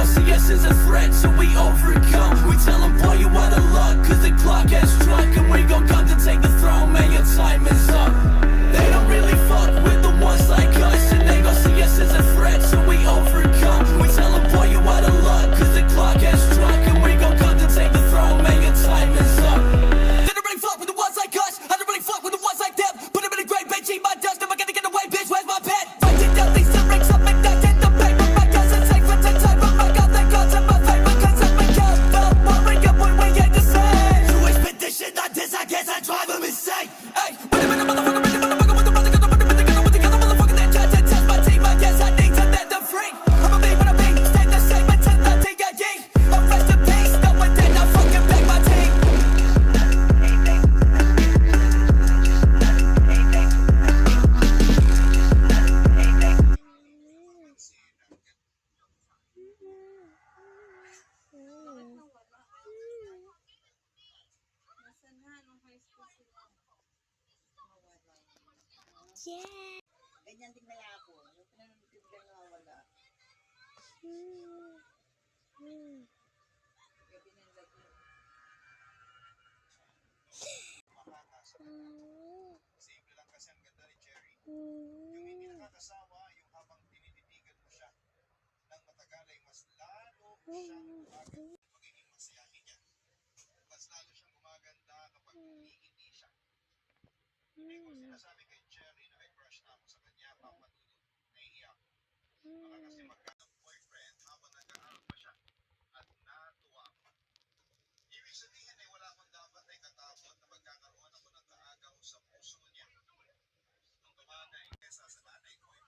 don't see us as a threat, so we overcome. We tell them, boy, you out of luck, cause the clock has struck, and we gon' come to take the throne, man, your time is up. They don't really fuck with the ones like us, and they gon' see us as a threat, so we overcome. We tell them, boy, you out of luck, cause the clock has struck, and we gon' come to take the throne, man, your time is up. They don't really fuck with the ones like us, I don't really fuck with the ones like them. Put them in a great bitch, eat my dust, never gonna get away, bitch, where's my pen? Writing down these lyrics, up and down, get the paper, my guns are safe for the time, but my god, thank God, in my favor, cause I'm a god. Don't worry, boy, we ain't the same. You ain't spit this shit like this, I guess I drive them insane. Hey, put them in the motherfucker, with the motherfucker, with the brother, with the motherfucker, that try to test my team, I guess I need to let them free. I'ma be what I be, stay the same until I think I ye. I'm rest in peace, no one dead, I fucking beg my team. Yeah. Ganyan din na ako. Yung pinanunod biglang nawawala. Gabi ng lagi. Simple lang kasi ang ganda ni Cherry. Yung hindi nakakasawa, yung habang tinititigan mo siya nang matagal ay mas lalo siyang gumaganda. Pagiging masayahin niya. Mas lalo siyang gumaganda kapag umiingiti siya. Hindi ko sinasabi kay Cherry na may crush na ako sa kanya, papadudod. Naiiyak. Baka kasi magkaroon ng boyfriend habang nag-aaral pa siya at natuwa pa. Ibig sabihin ay wala akong dapat ay katakot na magkakaroon ako ng kaagaw sa puso niya. Nung tumanay kesa sa nanay ko ay